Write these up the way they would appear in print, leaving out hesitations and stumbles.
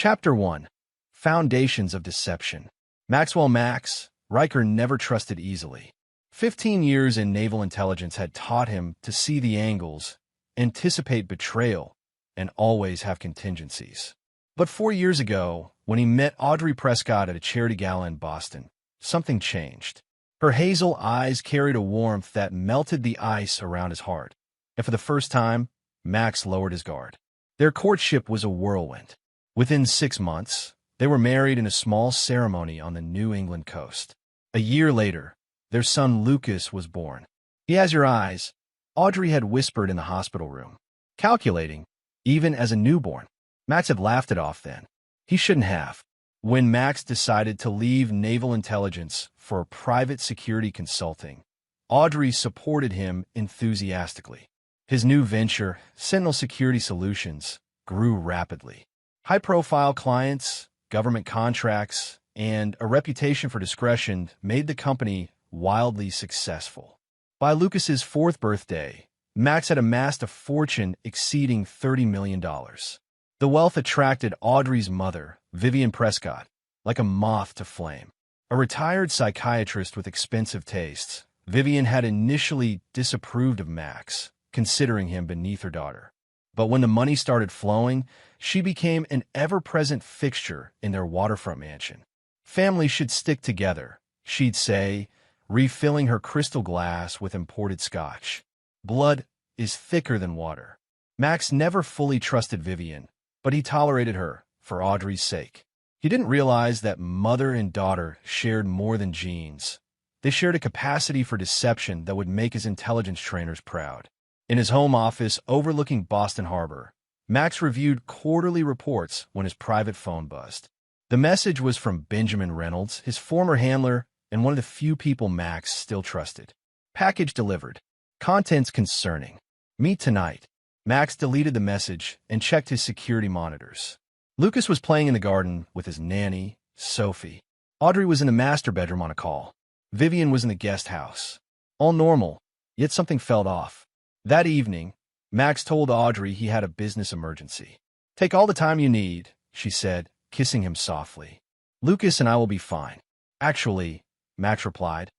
Chapter 1. Foundations of Deception. Maxwell Max, Riker never trusted easily. 15 years in naval intelligence had taught him to see the angles, anticipate betrayal, and always have contingencies. But 4 years ago, when he met Audrey Prescott at a charity gala in Boston, something changed. Her hazel eyes carried a warmth that melted the ice around his heart. And for the first time, Max lowered his guard. Their courtship was a whirlwind. Within 6 months, they were married in a small ceremony on the New England coast. A year later, their son Lucas was born. "He has your eyes," Audrey had whispered in the hospital room. Calculating, even as a newborn. Max had laughed it off then. He shouldn't have. When Max decided to leave naval intelligence for private security consulting, Audrey supported him enthusiastically. His new venture, Sentinel Security Solutions, grew rapidly. High-profile clients, government contracts, and a reputation for discretion made the company wildly successful. By Lucas's 4th birthday, Max had amassed a fortune exceeding $30 million. The wealth attracted Audrey's mother, Vivian Prescott, like a moth to flame. A retired psychiatrist with expensive tastes, Vivian had initially disapproved of Max, considering him beneath her daughter. But when the money started flowing, she became an ever-present fixture in their waterfront mansion. "Families should stick together," she'd say, refilling her crystal glass with imported scotch. "Blood is thicker than water." Max never fully trusted Vivian, but he tolerated her for Audrey's sake. He didn't realize that mother and daughter shared more than genes. They shared a capacity for deception that would make his intelligence trainers proud. In his home office overlooking Boston Harbor, Max reviewed quarterly reports when his private phone buzzed. The message was from Benjamin Reynolds, his former handler, and one of the few people Max still trusted. "Package delivered. Contents concerning. Meet tonight." Max deleted the message and checked his security monitors. Lucas was playing in the garden with his nanny, Sophie. Audrey was in the master bedroom on a call. Vivian was in the guest house. All normal, yet something felt off. That evening, Max told Audrey he had a business emergency. "Take all the time you need," she said, kissing him softly. "Lucas and I will be fine." "Actually," Max replied,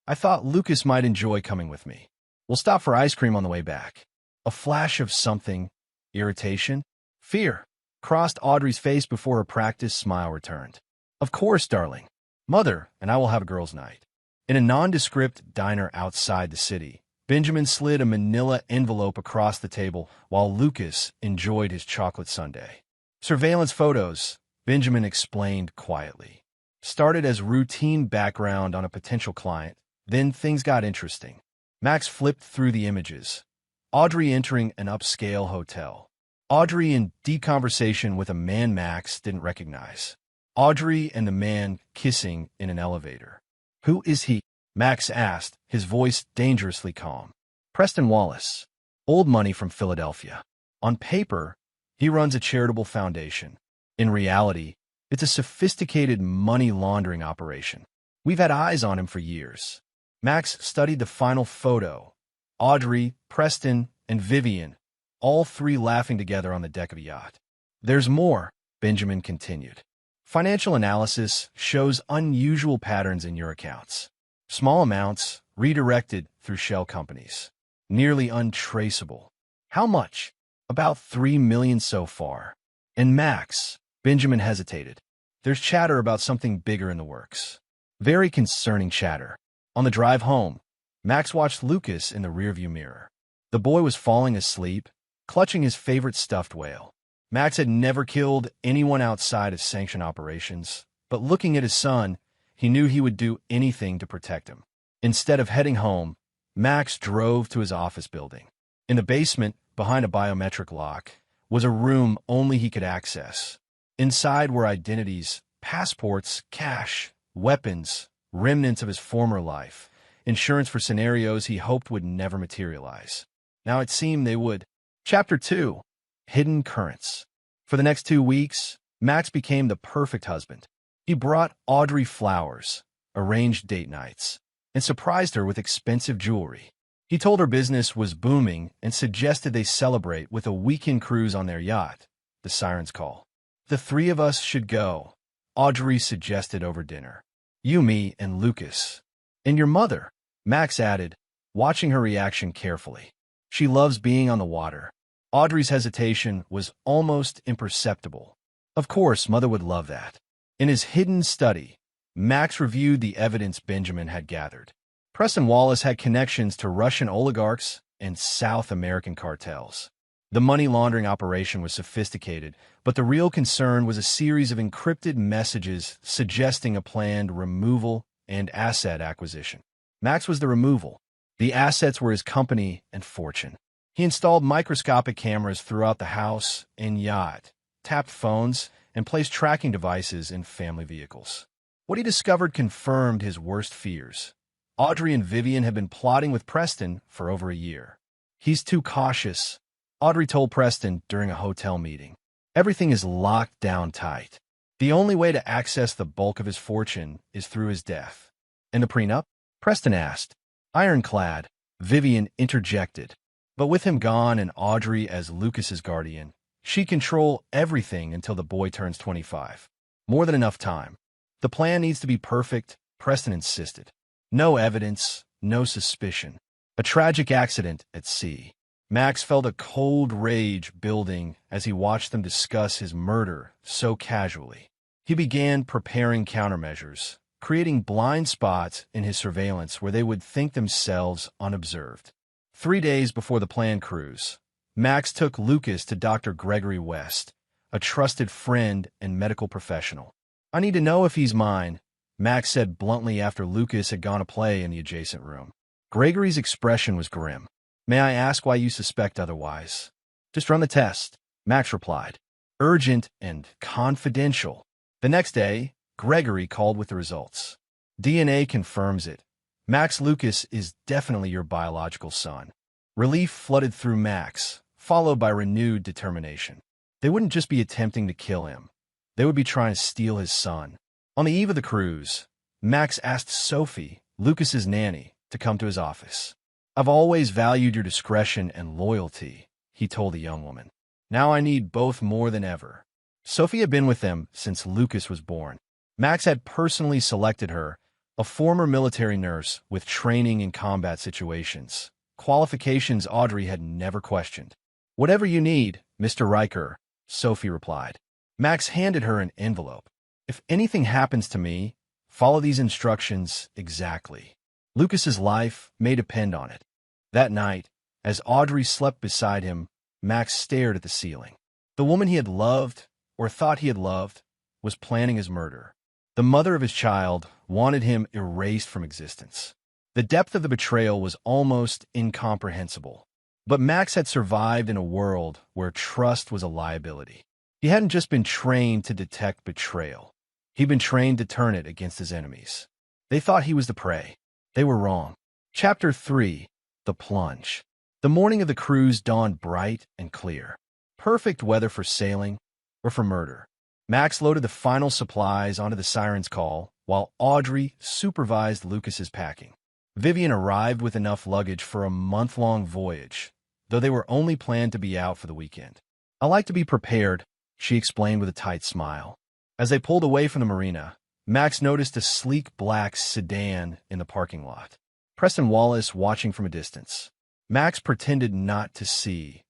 "I thought Lucas might enjoy coming with me. We'll stop for ice cream on the way back." A flash of something, irritation, fear, crossed Audrey's face before her practiced smile returned. "Of course, darling. Mother and I will have a girls' night." In a nondescript diner outside the city, Benjamin slid a manila envelope across the table while Lucas enjoyed his chocolate sundae. "Surveillance photos," Benjamin explained quietly. "Started as routine background on a potential client, then things got interesting." Max flipped through the images. Audrey entering an upscale hotel. Audrey in deep conversation with a man Max didn't recognize. Audrey and the man kissing in an elevator. "Who is he?" Max asked, his voice dangerously calm. "Preston Wallace. Old money from Philadelphia. On paper, he runs a charitable foundation. In reality, it's a sophisticated money laundering operation. We've had eyes on him for years." Max studied the final photo. Audrey, Preston, and Vivian, all three laughing together on the deck of a yacht. "There's more," Benjamin continued. "Financial analysis shows unusual patterns in your accounts. Small amounts redirected through shell companies. Nearly untraceable." "How much?" "About 3 million so far." "And Max," Benjamin hesitated. "There's chatter about something bigger in the works." Very concerning chatter. On the drive home, Max watched Lucas in the rearview mirror. The boy was falling asleep, clutching his favorite stuffed whale. Max had never killed anyone outside of sanctioned operations, but looking at his son, he knew he would do anything to protect him. Instead of heading home, Max drove to his office building. In the basement, behind a biometric lock, was a room only he could access. Inside were identities, passports, cash, weapons, remnants of his former life, insurance for scenarios he hoped would never materialize. Now it seemed they would. Chapter 2. Hidden Currents. For the next 2 weeks, Max became the perfect husband. He brought Audrey flowers, arranged date nights, and surprised her with expensive jewelry. He told her business was booming and suggested they celebrate with a weekend cruise on their yacht, the Siren's Call. The three of us should go, Audrey suggested over dinner. You, me, and Lucas. And your mother, Max added, watching her reaction carefully. She loves being on the water. Audrey's hesitation was almost imperceptible. Of course, Mother would love that. In his hidden study, Max reviewed the evidence Benjamin had gathered. Preston Wallace had connections to Russian oligarchs and South American cartels. The money laundering operation was sophisticated, but the real concern was a series of encrypted messages suggesting a planned removal and asset acquisition. Max was the removal. The assets were his company and fortune. He installed microscopic cameras throughout the house and yacht, tapped phones, and placed tracking devices in family vehicles. What he discovered confirmed his worst fears. Audrey and Vivian had been plotting with Preston for over a year. He's too cautious, Audrey told Preston during a hotel meeting. Everything is locked down tight. The only way to access the bulk of his fortune is through his death. And the prenup? Preston asked. Ironclad, Vivian interjected. But with him gone and Audrey as Lucas's guardian, she'd control everything until the boy turns 25. More than enough time. The plan needs to be perfect, Preston insisted. No evidence, no suspicion. A tragic accident at sea. Max felt a cold rage building as he watched them discuss his murder so casually. He began preparing countermeasures, creating blind spots in his surveillance where they would think themselves unobserved. 3 days before the planned cruise, Max took Lucas to Dr. Gregory West, a trusted friend and medical professional. I need to know if he's mine, Max said bluntly after Lucas had gone to play in the adjacent room. Gregory's expression was grim. May I ask why you suspect otherwise? Just run the test, Max replied. Urgent and confidential. The next day, Gregory called with the results. DNA confirms it. Max Lucas is definitely your biological son. Relief flooded through Max, followed by renewed determination. They wouldn't just be attempting to kill him. They would be trying to steal his son. On the eve of the cruise, Max asked Sophie, Lucas's nanny, to come to his office. I've always valued your discretion and loyalty, he told the young woman. Now I need both more than ever. Sophie had been with them since Lucas was born. Max had personally selected her, a former military nurse with training in combat situations, qualifications Audrey had never questioned. Whatever you need, Mr. Riker, Sophie replied. Max handed her an envelope. If anything happens to me, follow these instructions exactly. Lucas's life may depend on it. That night, as Audrey slept beside him, Max stared at the ceiling. The woman he had loved, or thought he had loved, was planning his murder. The mother of his child wanted him erased from existence. The depth of the betrayal was almost incomprehensible. But Max had survived in a world where trust was a liability. He hadn't just been trained to detect betrayal. He'd been trained to turn it against his enemies. They thought he was the prey. They were wrong. Chapter 3. The Plunge. The morning of the cruise dawned bright and clear. Perfect weather for sailing or for murder. Max loaded the final supplies onto the siren's call, while Audrey supervised Lucas's packing. Vivian arrived with enough luggage for a month-long voyage, though they were only planned to be out for the weekend. I like to be prepared, she explained with a tight smile. As they pulled away from the marina, Max noticed a sleek black sedan in the parking lot. Preston Wallace watching from a distance. Max pretended not to see,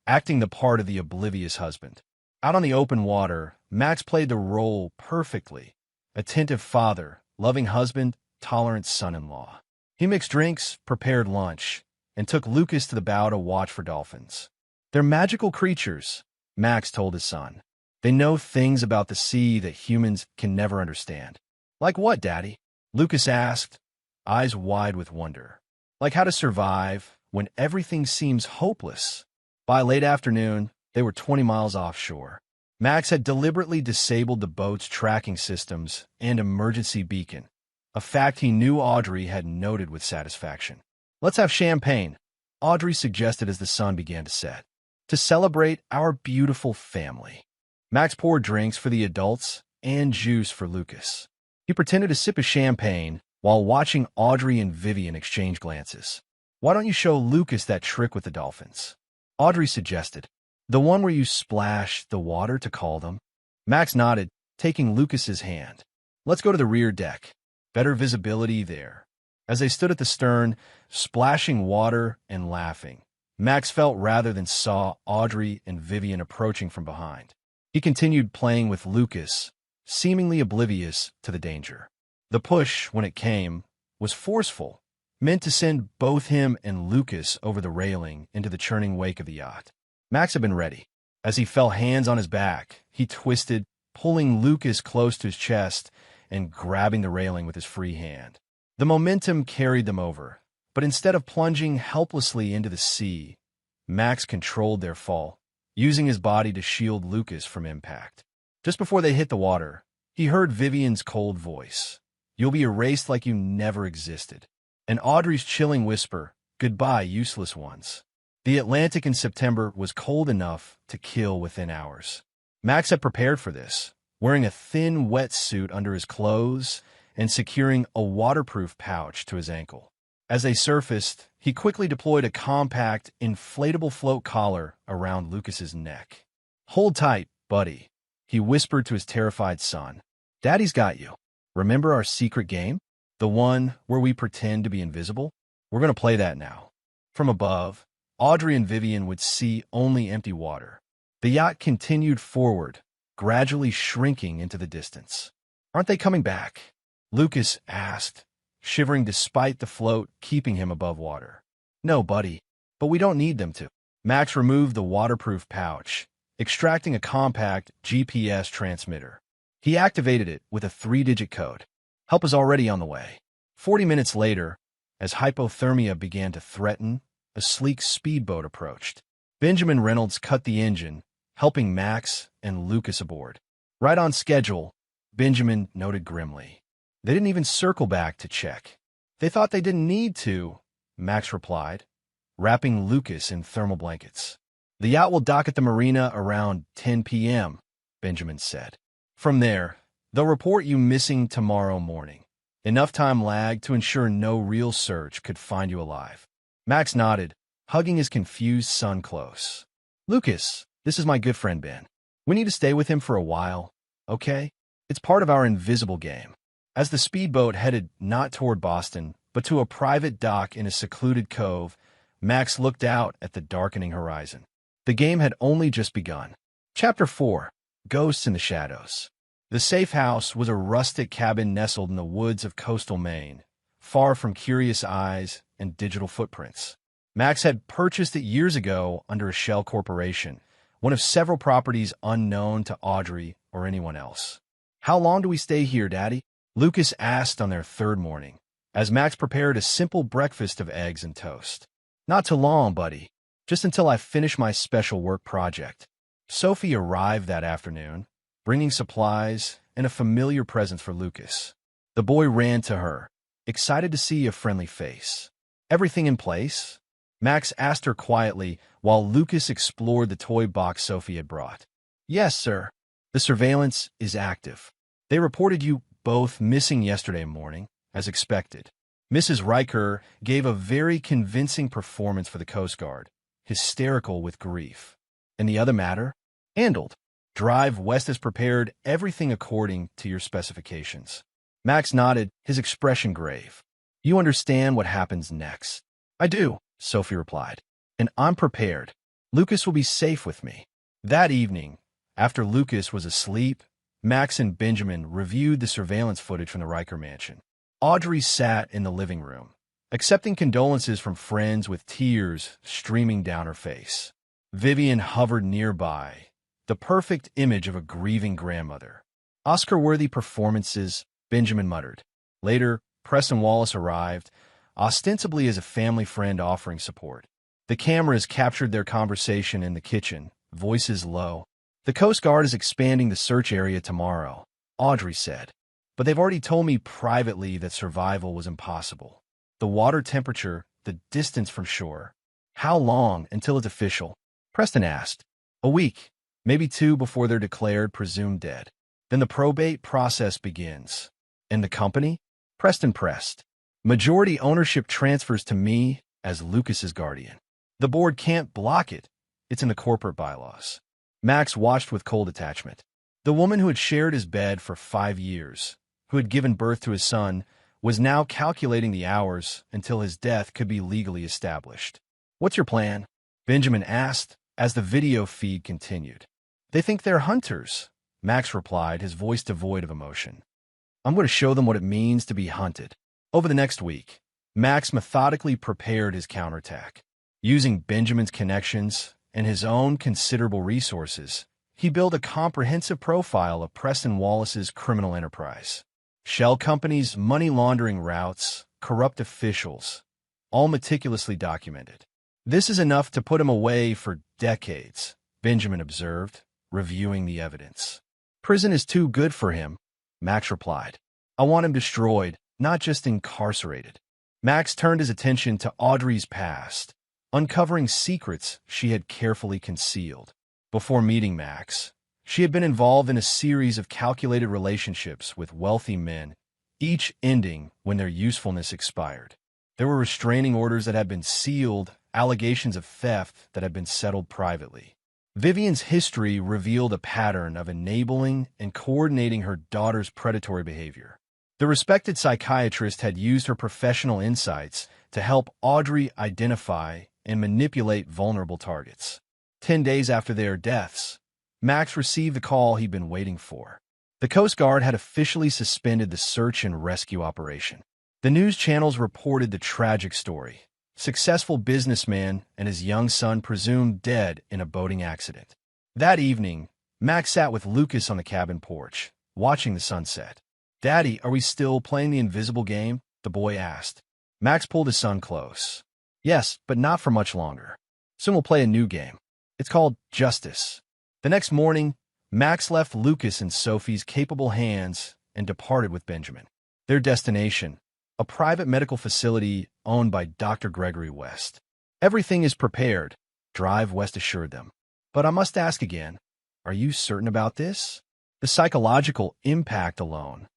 acting the part of the oblivious husband. Out on the open water, Max played the role perfectly. Attentive father, loving husband, tolerant son-in-law. He mixed drinks, prepared lunch, and took Lucas to the bow to watch for dolphins. They're magical creatures, Max told his son. They know things about the sea that humans can never understand. Like what, Daddy? Lucas asked, eyes wide with wonder. Like how to survive when everything seems hopeless. By late afternoon, they were 20 miles offshore. Max had deliberately disabled the boat's tracking systems and emergency beacon, a fact he knew Audrey had noted with satisfaction. Let's have champagne, Audrey suggested as the sun began to set, to celebrate our beautiful family. Max poured drinks for the adults and juice for Lucas. He pretended to sip his champagne while watching Audrey and Vivian exchange glances. Why don't you show Lucas that trick with the dolphins? Audrey suggested. The one where you splash the water to call them? Max nodded, taking Lucas's hand. Let's go to the rear deck. Better visibility there. As they stood at the stern, splashing water and laughing, Max felt rather than saw Audrey and Vivian approaching from behind. He continued playing with Lucas, seemingly oblivious to the danger. The push, when it came, was forceful, meant to send both him and Lucas over the railing into the churning wake of the yacht. Max had been ready. As he felt hands on his back, he twisted, pulling Lucas close to his chest and grabbing the railing with his free hand. The momentum carried them over, but instead of plunging helplessly into the sea, Max controlled their fall, using his body to shield Lucas from impact. Just before they hit the water, he heard Vivian's cold voice. "You'll be erased like you never existed." And Audrey's chilling whisper, "Goodbye, useless ones." The Atlantic in September was cold enough to kill within hours. Max had prepared for this, wearing a thin wetsuit under his clothes and securing a waterproof pouch to his ankle. As they surfaced, he quickly deployed a compact, inflatable float collar around Lucas's neck. "Hold tight, buddy," he whispered to his terrified son. "Daddy's got you. Remember our secret game? The one where we pretend to be invisible? We're going to play that now." From above, Audrey and Vivian would see only empty water. The yacht continued forward, gradually shrinking into the distance. "Aren't they coming back?" Lucas asked, shivering despite the float keeping him above water. "No, buddy, but we don't need them to." Max removed the waterproof pouch, extracting a compact GPS transmitter. He activated it with a 3-digit code. Help is already on the way. 40 minutes later, as hypothermia began to threaten, a sleek speedboat approached. Benjamin Reynolds cut the engine, helping Max and Lucas aboard. "Right on schedule," Benjamin noted grimly. "They didn't even circle back to check." "They thought they didn't need to," Max replied, wrapping Lucas in thermal blankets. "The yacht will dock at the marina around 10 p.m., Benjamin said. "From there, they'll report you missing tomorrow morning. Enough time lag to ensure no real search could find you alive." Max nodded, hugging his confused son close. "Lucas, this is my good friend Ben. We need to stay with him for a while, okay? It's part of our invisible game." As the speedboat headed not toward Boston, but to a private dock in a secluded cove, Max looked out at the darkening horizon. The game had only just begun. Chapter 4: Ghosts in the Shadows. The safe house was a rustic cabin nestled in the woods of coastal Maine, far from curious eyes and digital footprints. Max had purchased it years ago under a shell corporation, one of several properties unknown to Audrey or anyone else. "How long do we stay here, Daddy?" Lucas asked on their third morning, as Max prepared a simple breakfast of eggs and toast. "Not too long, buddy. Just until I finish my special work project." Sophie arrived that afternoon, bringing supplies and a familiar present for Lucas. The boy ran to her, excited to see a friendly face. "Everything in place?" Max asked her quietly while Lucas explored the toy box Sophie had brought. "Yes, sir. The surveillance is active. They reported you both missing yesterday morning, as expected." Mrs. Riker gave a very convincing performance for the Coast Guard, hysterical with grief. "And the other matter?" "Handled. Drive West has prepared everything according to your specifications." Max nodded, his expression grave. "You understand what happens next?" "I do," Sophie replied. "And I'm prepared. Lucas will be safe with me." That evening, after Lucas was asleep, Max and Benjamin reviewed the surveillance footage from the Riker mansion. Audrey sat in the living room, accepting condolences from friends with tears streaming down her face. Vivian hovered nearby, the perfect image of a grieving grandmother. "Oscar-worthy performances," Benjamin muttered. Later, Preston Wallace arrived, ostensibly as a family friend offering support. The cameras captured their conversation in the kitchen, voices low. "The Coast Guard is expanding the search area tomorrow," Audrey said. "But they've already told me privately that survival was impossible. The water temperature, the distance from shore." "How long until it's official?" Preston asked. "A week, maybe 2 before they're declared presumed dead. Then the probate process begins." "And the company?" Preston pressed. "Majority ownership transfers to me as Lucas's guardian. The board can't block it. It's in the corporate bylaws." Max watched with cold attachment. The woman who had shared his bed for 5 years, who had given birth to his son, was now calculating the hours until his death could be legally established. "What's your plan?" Benjamin asked as the video feed continued. "They think they're hunters," Max replied, his voice devoid of emotion. "I'm going to show them what it means to be hunted." Over the next week, Max methodically prepared his counterattack. Using Benjamin's connections and his own considerable resources, he built a comprehensive profile of Preston Wallace's criminal enterprise. Shell companies, money laundering routes, corrupt officials, all meticulously documented. "This is enough to put him away for decades," Benjamin observed, reviewing the evidence. "Prison is too good for him," Max replied. "I want him destroyed, not just incarcerated." Max turned his attention to Audrey's past, uncovering secrets she had carefully concealed. Before meeting Max, she had been involved in a series of calculated relationships with wealthy men, each ending when their usefulness expired. There were restraining orders that had been sealed, allegations of theft that had been settled privately. Vivian's history revealed a pattern of enabling and coordinating her daughter's predatory behavior. The respected psychiatrist had used her professional insights to help Audrey identify and manipulate vulnerable targets. 10 days after their deaths, Max received the call he'd been waiting for. The Coast Guard had officially suspended the search and rescue operation. The news channels reported the tragic story: successful businessman and his young son presumed dead in a boating accident. That evening, Max sat with Lucas on the cabin porch, watching the sunset. "Daddy, are we still playing the invisible game?" the boy asked. Max pulled his son close. "Yes, but not for much longer. Soon we'll play a new game. It's called Justice." The next morning, Max left Lucas in Sophie's capable hands and departed with Benjamin. Their destination: a private medical facility owned by Dr. Gregory West. "Everything is prepared," Drive West assured them. "But I must ask again, are you certain about this? The psychological impact alone."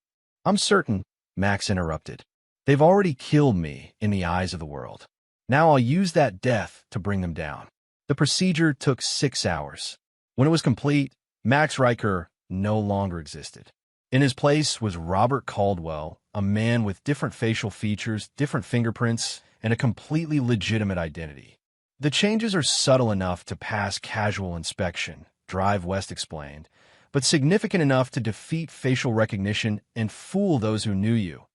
"I'm certain," Max interrupted. "They've already killed me in the eyes of the world. Now I'll use that death to bring them down." The procedure took 6 hours. When it was complete, Max Riker no longer existed. In his place was Robert Caldwell, a man with different facial features, different fingerprints, and a completely legitimate identity. "The changes are subtle enough to pass casual inspection," Drive West explained, "but significant enough to defeat facial recognition and fool those who knew you,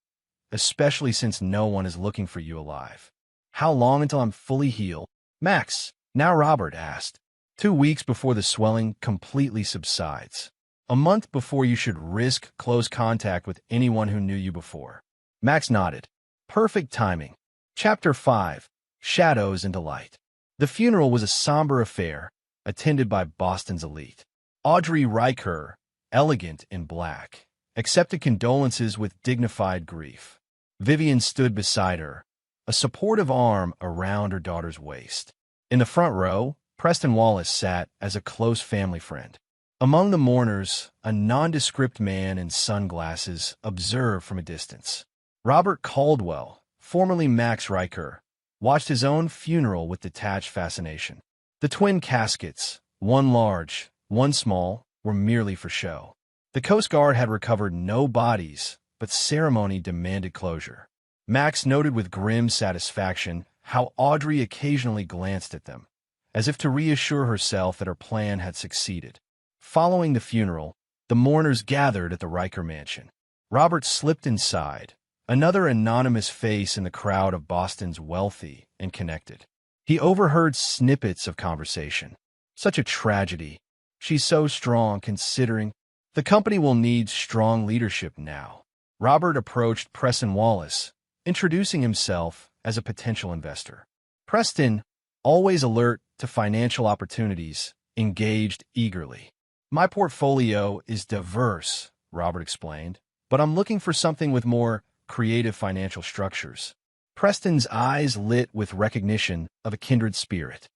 especially since no one is looking for you alive." "How long until I'm fully healed?" Max, now Robert, asked. 2 weeks before the swelling completely subsides. A month before you should risk close contact with anyone who knew you before." Max nodded. Perfect timing. Chapter 5: Shadows into Light. The funeral was a somber affair, attended by Boston's elite. Audrey Riker, elegant in black, accepted condolences with dignified grief. Vivian stood beside her, a supportive arm around her daughter's waist. In the front row, Preston Wallace sat as a close family friend. Among the mourners, a nondescript man in sunglasses observed from a distance. Robert Caldwell, formerly Max Riker, watched his own funeral with detached fascination. The twin caskets, one large, one small, were merely for show. The Coast Guard had recovered no bodies, but ceremony demanded closure. Max noted with grim satisfaction how Audrey occasionally glanced at them, as if to reassure herself that her plan had succeeded. Following the funeral, the mourners gathered at the Riker mansion. Robert slipped inside, another anonymous face in the crowd of Boston's wealthy and connected. He overheard snippets of conversation. "Such a tragedy. She's so strong considering. The company will need strong leadership now." Robert approached Preston Wallace, introducing himself as a potential investor. Preston, always alert to financial opportunities, engaged eagerly. "My portfolio is diverse," Robert explained, "but I'm looking for something with more creative financial structures." Preston's eyes lit with recognition of a kindred spirit.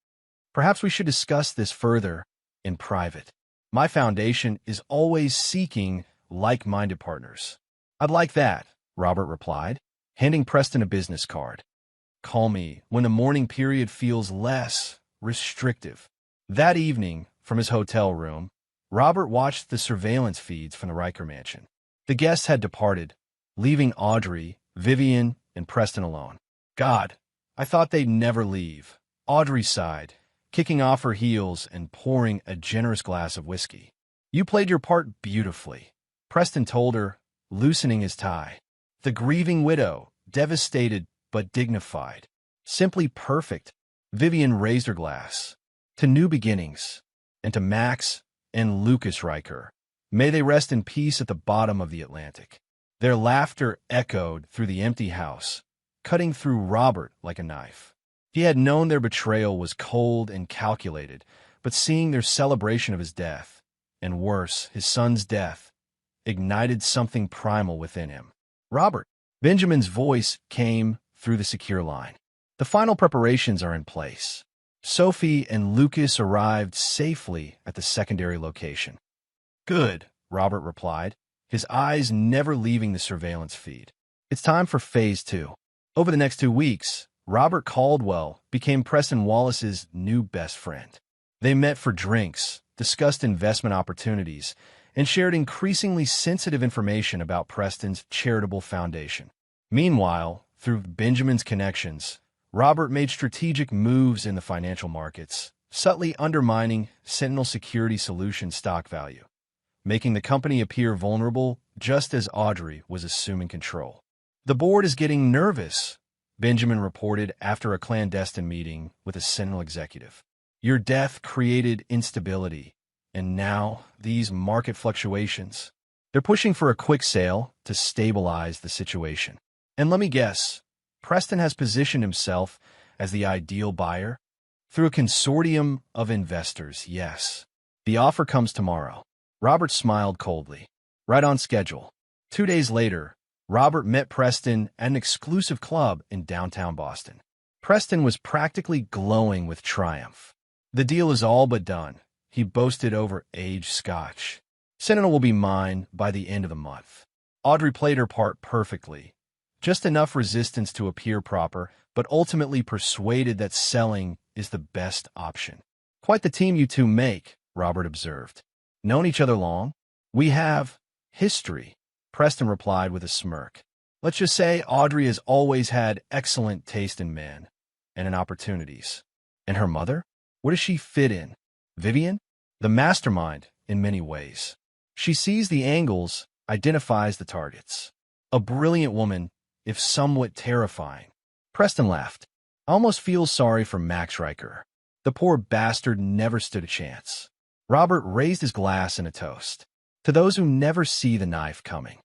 "Perhaps we should discuss this further in private. My foundation is always seeking like-minded partners." "I'd like that," Robert replied, handing Preston a business card. "Call me when the mourning period feels less restrictive." That evening, from his hotel room, Robert watched the surveillance feeds from the Riker mansion. The guests had departed, leaving Audrey, Vivian, and Preston alone. God, I thought they'd never leave. Audrey sighed, kicking off her heels and pouring a generous glass of whiskey. You played your part beautifully, Preston told her, loosening his tie. The grieving widow, devastated but dignified. Simply perfect. Vivian raised her glass. To new beginnings, and to Max and Lucas Riker. May they rest in peace at the bottom of the Atlantic. Their laughter echoed through the empty house, cutting through Robert like a knife. He had known their betrayal was cold and calculated, but seeing their celebration of his death, and worse, his son's death, ignited something primal within him. Robert, Benjamin's voice came through the secure line. The final preparations are in place. Sophie and Lucas arrived safely at the secondary location. Good, Robert replied, his eyes never leaving the surveillance feed. It's time for Phase 2. Over the next 2 weeks, Robert Caldwell became Preston Wallace's new best friend. They met for drinks, discussed investment opportunities, and shared increasingly sensitive information about Preston's charitable foundation. Meanwhile, through Benjamin's connections, Robert made strategic moves in the financial markets, subtly undermining Sentinel Security Solutions stock value, making the company appear vulnerable just as Audrey was assuming control. The board is getting nervous, Benjamin reported after a clandestine meeting with a Sentinel executive. Your death created instability, and now these market fluctuations. They're pushing for a quick sale to stabilize the situation. And let me guess, Preston has positioned himself as the ideal buyer? Through a consortium of investors, yes. The offer comes tomorrow. Robert smiled coldly. Right on schedule. 2 days later, Robert met Preston at an exclusive club in downtown Boston. Preston was practically glowing with triumph. The deal is all but done, he boasted over aged scotch. Sentinel will be mine by the end of the month. Audrey played her part perfectly. Just enough resistance to appear proper, but ultimately persuaded that selling is the best option. Quite the team you two make, Robert observed. Known each other long? We have history, Preston replied with a smirk. Let's just say Audrey has always had excellent taste in men and in opportunities. And her mother? Where does she fit in? Vivian? The mastermind, in many ways. She sees the angles, identifies the targets. A brilliant woman, if somewhat terrifying. Preston laughed. I almost feel sorry for Max Riker. The poor bastard never stood a chance. Robert raised his glass in a toast. To those who never see the knife coming.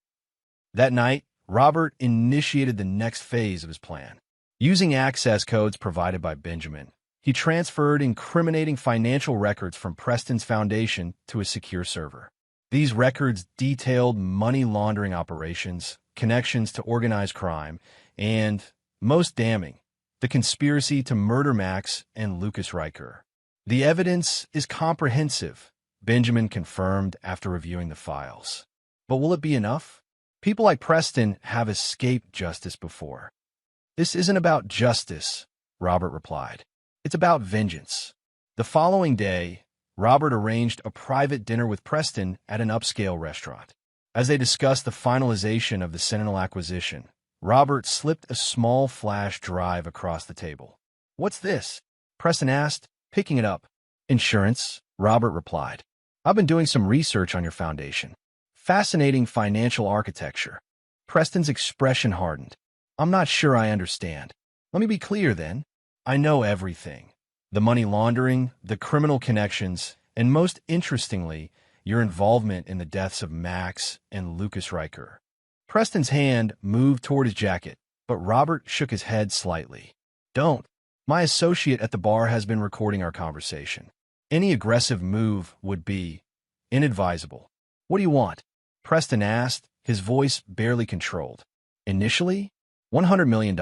That night, Robert initiated the next phase of his plan. Using access codes provided by Benjamin, he transferred incriminating financial records from Preston's foundation to a secure server. These records detailed money laundering operations, connections to organized crime, and, most damning, the conspiracy to murder Max and Lucas Riker. The evidence is comprehensive, Benjamin confirmed after reviewing the files. But will it be enough? People like Preston have escaped justice before. This isn't about justice, Robert replied. It's about vengeance. The following day, Robert arranged a private dinner with Preston at an upscale restaurant. As they discussed the finalization of the Sentinel acquisition, Robert slipped a small flash drive across the table. What's this? Preston asked, picking it up. Insurance, Robert replied. I've been doing some research on your foundation. Fascinating financial architecture. Preston's expression hardened. I'm not sure I understand. Let me be clear then. I know everything. The money laundering, the criminal connections, and most interestingly, your involvement in the deaths of Max and Lucas Riker. Preston's hand moved toward his jacket, but Robert shook his head slightly. Don't. My associate at the bar has been recording our conversation. Any aggressive move would be inadvisable. What do you want? Preston asked, his voice barely controlled. Initially, $100 million.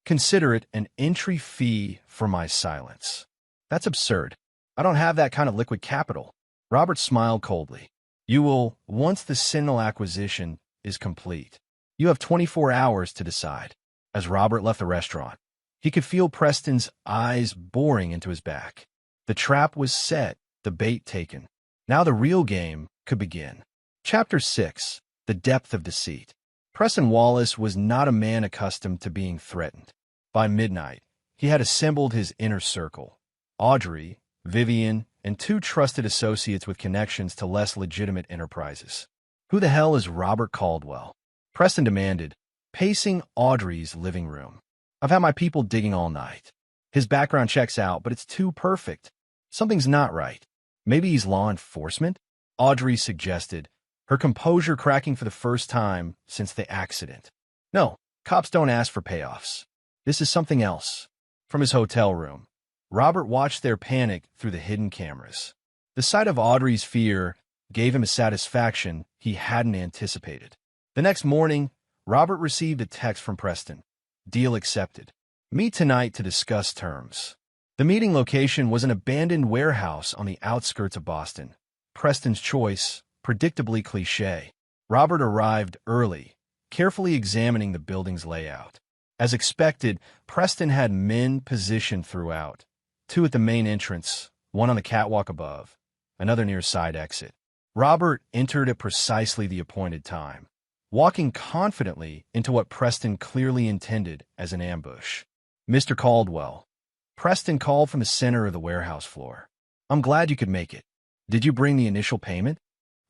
Consider it an entry fee for my silence. That's absurd. I don't have that kind of liquid capital. Robert smiled coldly. You will, once the Sentinel acquisition is complete. You have 24 hours to decide. As Robert left the restaurant, he could feel Preston's eyes boring into his back. The trap was set, the bait taken. Now the real game could begin. Chapter 6. The Depth of Deceit. Preston Wallace was not a man accustomed to being threatened. By midnight, he had assembled his inner circle: Audrey, Vivian, and 2 trusted associates with connections to less legitimate enterprises. "Who the hell is Robert Caldwell?" Preston demanded, pacing Audrey's living room. "I've had my people digging all night. His background checks out, but it's too perfect. Something's not right. Maybe he's law enforcement?" Audrey suggested, her composure cracking for the first time since the accident. "No, cops don't ask for payoffs. This is something else." From his hotel room, Robert watched their panic through the hidden cameras. The sight of Audrey's fear gave him a satisfaction he hadn't anticipated. The next morning, Robert received a text from Preston. "Deal accepted. Meet tonight to discuss terms." The meeting location was an abandoned warehouse on the outskirts of Boston. Preston's choice, predictably cliché. Robert arrived early, carefully examining the building's layout. As expected, Preston had men positioned throughout. 2 at the main entrance, 1 on the catwalk above, another near a side exit. Robert entered at precisely the appointed time, walking confidently into what Preston clearly intended as an ambush. "Mr. Caldwell." Preston called from the center of the warehouse floor. "I'm glad you could make it. Did you bring the initial payment?"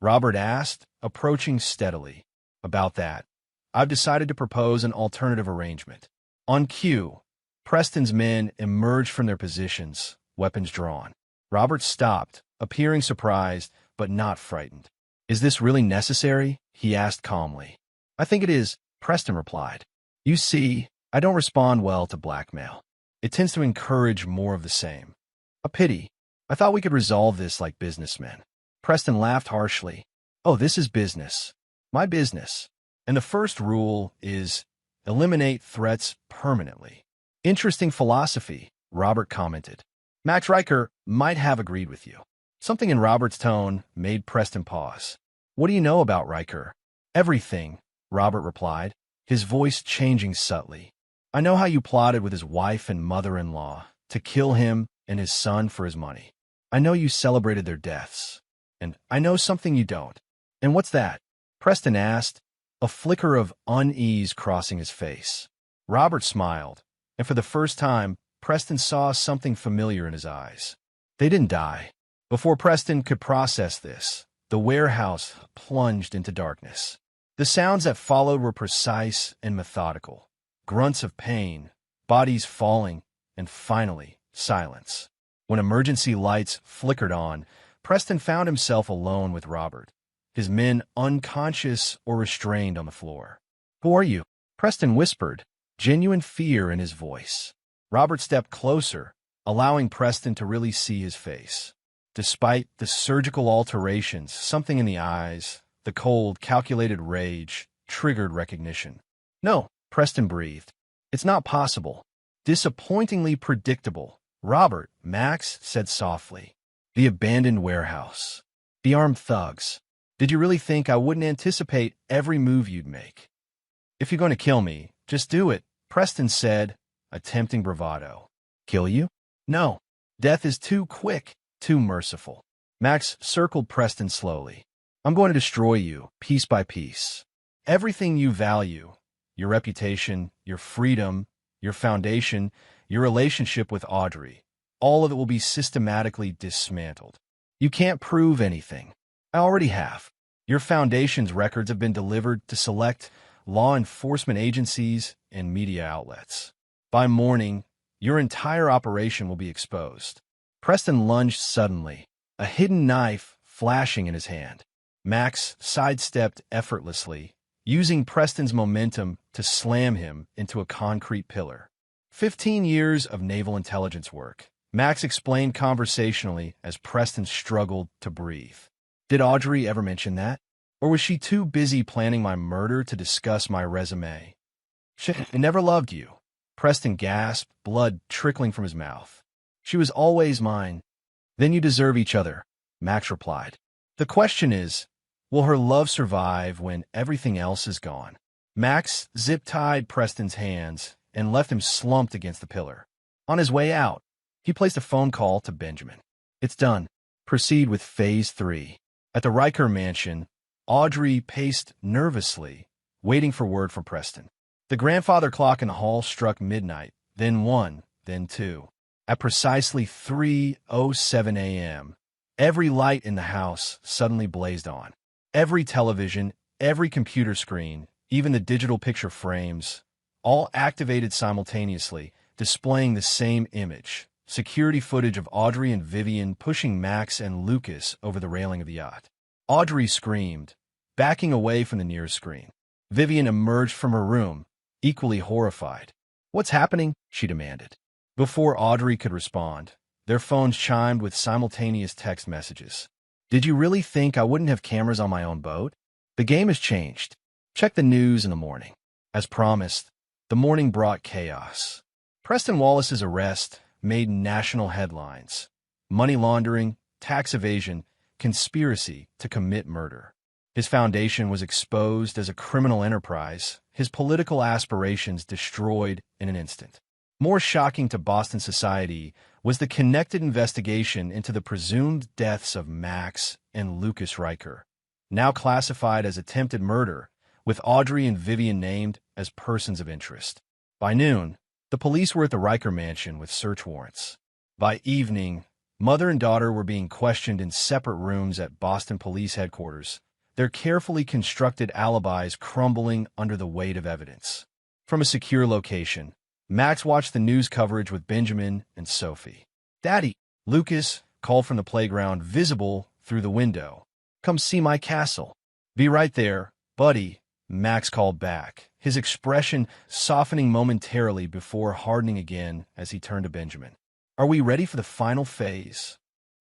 Robert asked, approaching steadily. "About that, I've decided to propose an alternative arrangement." On cue, Preston's men emerged from their positions, weapons drawn. Robert stopped, appearing surprised, but not frightened. "Is this really necessary?" he asked calmly. "I think it is," Preston replied. "You see, I don't respond well to blackmail. It tends to encourage more of the same." "A pity. I thought we could resolve this like businessmen." Preston laughed harshly. "Oh, this is business. My business. And the first rule is eliminate threats permanently." "Interesting philosophy," Robert commented. Max Riker might have agreed with you. Something in Robert's tone made Preston pause. "What do you know about Riker?" "Everything," Robert replied, his voice changing subtly. "I know how you plotted with his wife and mother-in-law to kill him and his son for his money. I know you celebrated their deaths. And I know something you don't." "And what's that?" Preston asked, a flicker of unease crossing his face. Robert smiled, and for the first time, Preston saw something familiar in his eyes. They didn't die. Before Preston could process this, the warehouse plunged into darkness. The sounds that followed were precise and methodical. Grunts of pain, bodies falling, and finally, silence. When emergency lights flickered on, Preston found himself alone with Robert, his men unconscious or restrained on the floor. "Who are you?" Preston whispered, genuine fear in his voice. Robert stepped closer, allowing Preston to really see his face. Despite the surgical alterations, something in the eyes, the cold, calculated rage, triggered recognition. "No," Preston breathed. "It's not possible." "Disappointingly predictable." "Robert," Max said softly. "The abandoned warehouse. The armed thugs. Did you really think I wouldn't anticipate every move you'd make?" "If you're going to kill me, just do it," Preston said, attempting bravado. "Kill you? No. Death is too quick, too merciful." Max circled Preston slowly. "I'm going to destroy you, piece by piece. Everything you value, your reputation, your freedom, your foundation, your relationship with Audrey, all of it will be systematically dismantled. You can't prove anything. I already have. Your foundation's records have been delivered to select law enforcement agencies and media outlets. By morning, your entire operation will be exposed." Preston lunged suddenly, a hidden knife flashing in his hand. Max sidestepped effortlessly, using Preston's momentum to slam him into a concrete pillar. 15 years of naval intelligence work, Max explained conversationally as Preston struggled to breathe. "Did Audrey ever mention that? Or was she too busy planning my murder to discuss my resume?" "She never loved you." Preston gasped, blood trickling from his mouth. "She was always mine." "Then you deserve each other," Max replied. "The question is, will her love survive when everything else is gone?" Max zip-tied Preston's hands and left him slumped against the pillar. On his way out, he placed a phone call to Benjamin. "It's done. Proceed with Phase 3. At the Riker mansion, Audrey paced nervously, waiting for word from Preston. The grandfather clock in the hall struck midnight, then 1, then 2. At precisely 3:07 a.m., every light in the house suddenly blazed on. Every television, every computer screen, even the digital picture frames, all activated simultaneously, displaying the same image. Security footage of Audrey and Vivian pushing Max and Lucas over the railing of the yacht. Audrey screamed, backing away from the nearest screen. Vivian emerged from her room, equally horrified. "What's happening?" she demanded. Before Audrey could respond, their phones chimed with simultaneous text messages. "Did you really think I wouldn't have cameras on my own boat? The game has changed. Check the news in the morning." As promised, the morning brought chaos. Preston Wallace's arrest made national headlines. Money laundering, tax evasion, conspiracy to commit murder. His foundation was exposed as a criminal enterprise, his political aspirations destroyed in an instant. More shocking to Boston society was the connected investigation into the presumed deaths of Max and Lucas Riker, now classified as attempted murder, with Audrey and Vivian named as persons of interest. By noon, the police were at the Riker mansion with search warrants. By evening, mother and daughter were being questioned in separate rooms at Boston Police Headquarters, their carefully constructed alibis crumbling under the weight of evidence. From a secure location, Max watched the news coverage with Benjamin and Sophie. "Daddy," Lucas called from the playground, visible through the window. "Come see my castle." "Be right there, buddy," Max called back, his expression softening momentarily before hardening again as he turned to Benjamin. "Are we ready for the final phase?"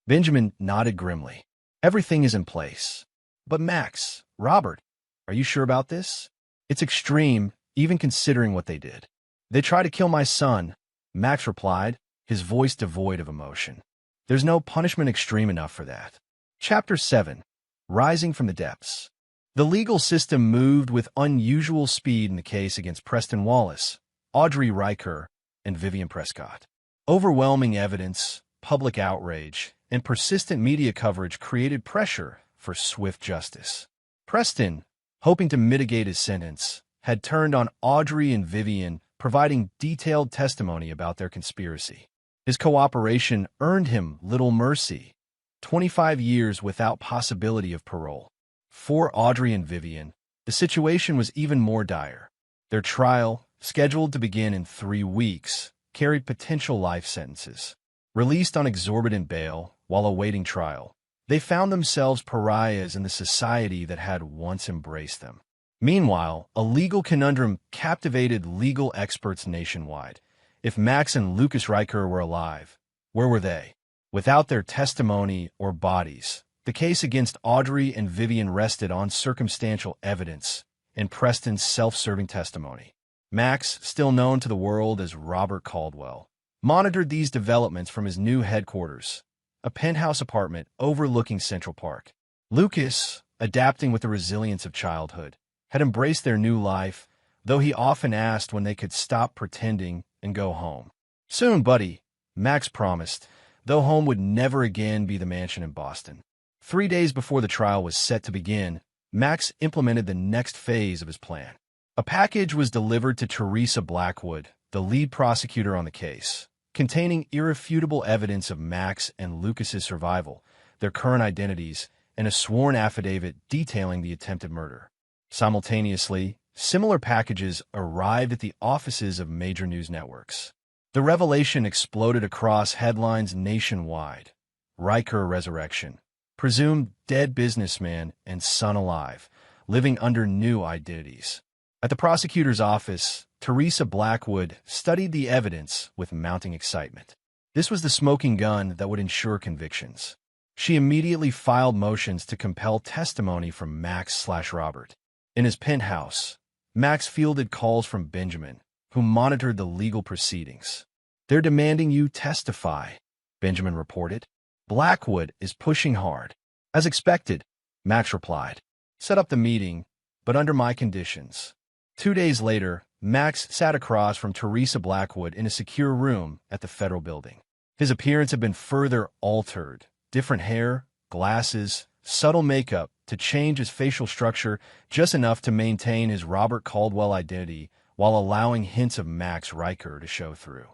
Benjamin nodded grimly. "Everything is in place." "But Max, Robert, are you sure about this? It's extreme, even considering what they did." "They tried to kill my son," Max replied, his voice devoid of emotion. "There's no punishment extreme enough for that." Chapter 7. Rising from the Depths. The legal system moved with unusual speed in the case against Preston Wallace, Audrey Riker, and Vivian Prescott. Overwhelming evidence, public outrage, and persistent media coverage created pressure for swift justice. Preston, hoping to mitigate his sentence, had turned on Audrey and Vivian, providing detailed testimony about their conspiracy. His cooperation earned him little mercy, 25 years without possibility of parole. For Audrey and Vivian, the situation was even more dire. Their trial, scheduled to begin in 3 weeks, carried potential life sentences. Released on exorbitant bail while awaiting trial, they found themselves pariahs in the society that had once embraced them. Meanwhile, a legal conundrum captivated legal experts nationwide. If Max and Lucas Riker were alive, where were they? Without their testimony or bodies, the case against Audrey and Vivian rested on circumstantial evidence and Preston's self-serving testimony. Max, still known to the world as Robert Caldwell, monitored these developments from his new headquarters, a penthouse apartment overlooking Central Park. Lucas, adapting with the resilience of childhood, had embraced their new life, though he often asked when they could stop pretending and go home. "Soon, buddy," Max promised, though home would never again be the mansion in Boston. 3 days before the trial was set to begin, Max implemented the next phase of his plan. A package was delivered to Teresa Blackwood, the lead prosecutor on the case, containing irrefutable evidence of Max and Lucas's survival, their current identities, and a sworn affidavit detailing the attempted murder. Simultaneously, similar packages arrived at the offices of major news networks. The revelation exploded across headlines nationwide. Riker resurrection. Presumed dead businessman and son alive, living under new identities. At the prosecutor's office, Teresa Blackwood studied the evidence with mounting excitement. This was the smoking gun that would ensure convictions. She immediately filed motions to compel testimony from Max/Robert. In his penthouse, Max fielded calls from Benjamin, who monitored the legal proceedings. "They're demanding you testify," Benjamin reported. "Blackwood is pushing hard." "As expected," Max replied. "Set up the meeting, but under my conditions." 2 days later, Max sat across from Teresa Blackwood in a secure room at the federal building. His appearance had been further altered, different hair, glasses, subtle makeup to change his facial structure just enough to maintain his Robert Caldwell identity while allowing hints of Max Riker to show through.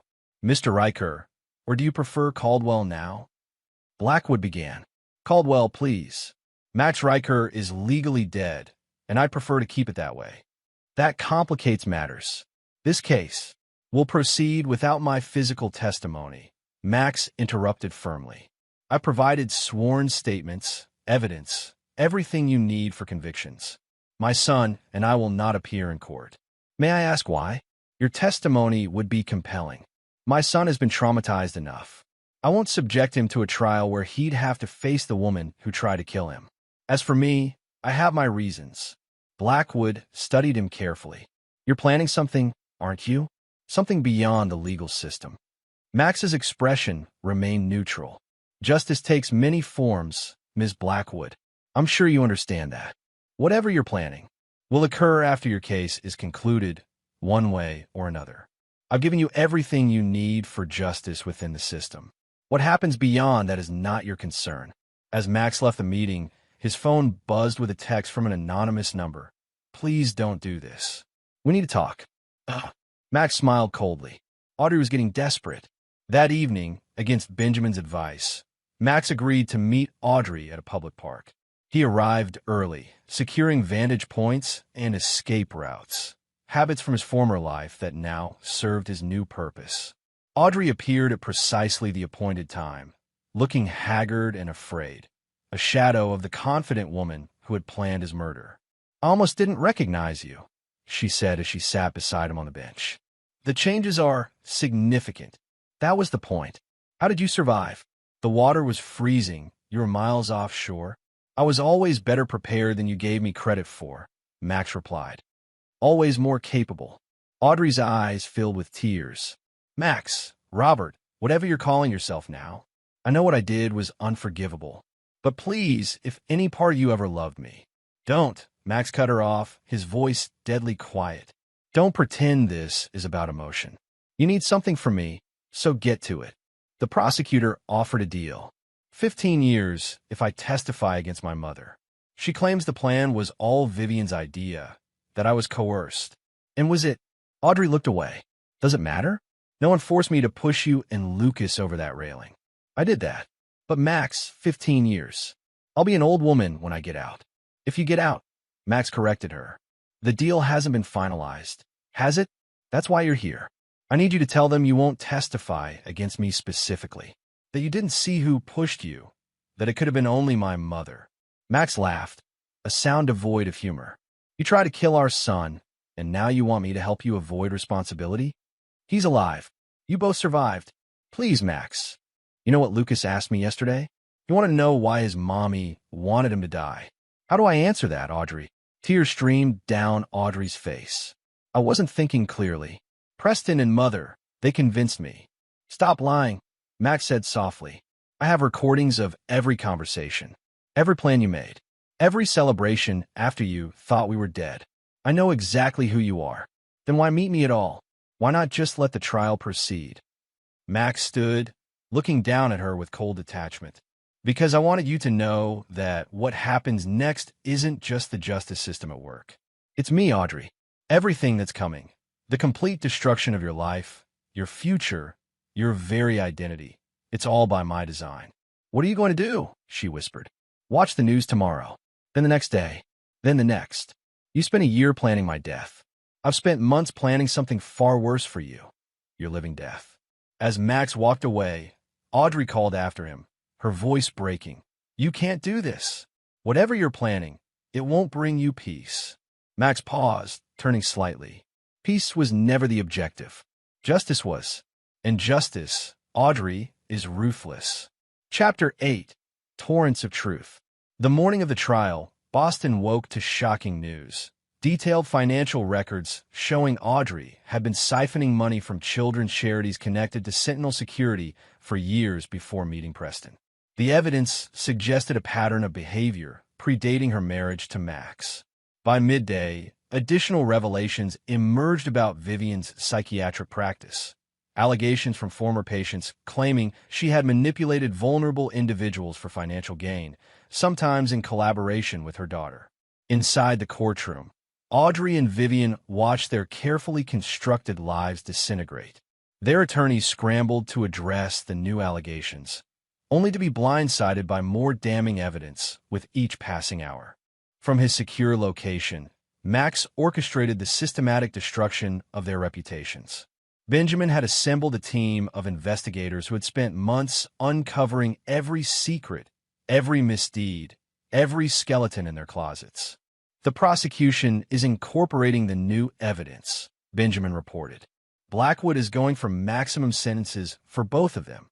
Mr. Riker, or do you prefer Caldwell now? Blackwood began. Caldwell, please. Max Riker is legally dead, and I'd prefer to keep it that way. That complicates matters. This case will proceed without my physical testimony, Max interrupted firmly. I provided sworn statements, evidence, everything you need for convictions. My son and I will not appear in court. May I ask why? Your testimony would be compelling. My son has been traumatized enough. I won't subject him to a trial where he'd have to face the woman who tried to kill him. As for me, I have my reasons. Blackwood studied him carefully. You're planning something, aren't you? Something beyond the legal system. Max's expression remained neutral. Justice takes many forms, Ms. Blackwood. I'm sure you understand that. Whatever you're planning will occur after your case is concluded, one way or another. I've given you everything you need for justice within the system. What happens beyond that is not your concern. As Max left the meeting, his phone buzzed with a text from an anonymous number. Please don't do this. We need to talk. Ugh. Max smiled coldly. Audrey was getting desperate. That evening, against Benjamin's advice, Max agreed to meet Audrey at a public park. He arrived early, securing vantage points and escape routes, habits from his former life that now served his new purpose. Audrey appeared at precisely the appointed time, looking haggard and afraid, a shadow of the confident woman who had planned his murder. I almost didn't recognize you, she said as she sat beside him on the bench. The changes are significant. That was the point. How did you survive? The water was freezing. You were miles offshore. I was always better prepared than you gave me credit for, Max replied. Always more capable. Audrey's eyes filled with tears. Max, Robert, whatever you're calling yourself now, I know what I did was unforgivable. But please, if any part of you ever loved me, don't. Max cut her off, his voice deadly quiet. Don't pretend this is about emotion. You need something from me, so get to it. The prosecutor offered a deal. 15 years if I testify against my mother. She claims the plan was all Vivian's idea, that I was coerced. And was it? Audrey looked away. Does it matter? No one forced me to push you and Lucas over that railing. I did that. But Max, 15 years. I'll be an old woman when I get out. If you get out, Max corrected her. The deal hasn't been finalized, has it? That's why you're here. I need you to tell them you won't testify against me specifically, that you didn't see who pushed you, that it could have been only my mother. Max laughed, a sound devoid of humor. You tried to kill our son, and now you want me to help you avoid responsibility? He's alive. You both survived. Please, Max. You know what Lucas asked me yesterday? He wanted to know why his mommy wanted him to die. How do I answer that, Audrey? Tears streamed down Audrey's face. I wasn't thinking clearly. Preston and Mother, they convinced me. Stop lying, Max said softly. I have recordings of every conversation, every plan you made, every celebration after you thought we were dead. I know exactly who you are. Then why meet me at all? Why not just let the trial proceed? Max stood, looking down at her with cold detachment. Because I wanted you to know that what happens next isn't just the justice system at work. It's me, Audrey. Everything that's coming. The complete destruction of your life, your future, your very identity. It's all by my design. What are you going to do? She whispered. Watch the news tomorrow. Then the next day. Then the next. You spent a year planning my death. I've spent months planning something far worse for you. Your living death. As Max walked away, Audrey called after him, her voice breaking. You can't do this. Whatever you're planning, it won't bring you peace. Max paused, turning slightly. Peace was never the objective. Justice was. And justice, Audrey, is ruthless. Chapter 8. Torrents of Truth. The morning of the trial, Boston woke to shocking news. Detailed financial records showing Audrey had been siphoning money from children's charities connected to Sentinel Security for years before meeting Preston. The evidence suggested a pattern of behavior predating her marriage to Max. By midday, additional revelations emerged about Vivian's psychiatric practice. Allegations from former patients claiming she had manipulated vulnerable individuals for financial gain, sometimes in collaboration with her daughter. Inside the courtroom, Audrey and Vivian watched their carefully constructed lives disintegrate. Their attorneys scrambled to address the new allegations, only to be blindsided by more damning evidence with each passing hour. From his secure location, Max orchestrated the systematic destruction of their reputations. Benjamin had assembled a team of investigators who had spent months uncovering every secret, every misdeed, every skeleton in their closets. The prosecution is incorporating the new evidence, Benjamin reported. Blackwood is going for maximum sentences for both of them.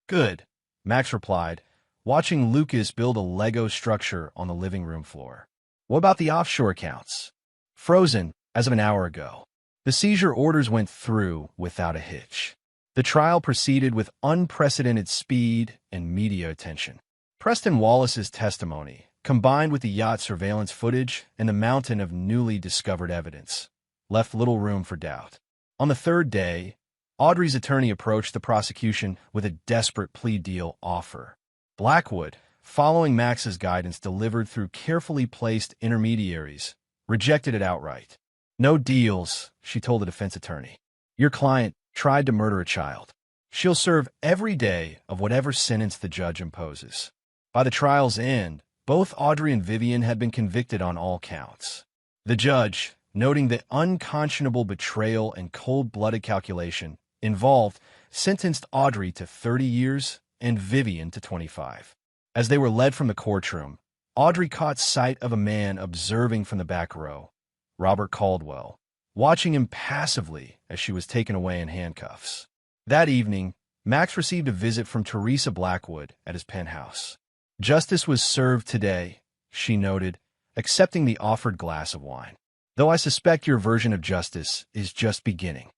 Good, Max replied, watching Lucas build a Lego structure on the living room floor. What about the offshore accounts? Frozen as of an hour ago. The seizure orders went through without a hitch. The trial proceeded with unprecedented speed and media attention. Preston Wallace's testimony, combined with the yacht surveillance footage and the mountain of newly discovered evidence, left little room for doubt. On the third day, Audrey's attorney approached the prosecution with a desperate plea deal offer. Blackwood, following Max's guidance delivered through carefully placed intermediaries, rejected it outright. No deals, she told the defense attorney. Your client tried to murder a child. She'll serve every day of whatever sentence the judge imposes. By the trial's end, both Audrey and Vivian had been convicted on all counts. The judge, noting the unconscionable betrayal and cold-blooded calculation involved, sentenced Audrey to 30 years and Vivian to 25. As they were led from the courtroom, Audrey caught sight of a man observing from the back row, Robert Caldwell, watching him passively as she was taken away in handcuffs. That evening, Max received a visit from Teresa Blackwood at his penthouse. Justice was served today, she noted, accepting the offered glass of wine. Though I suspect your version of justice is just beginning.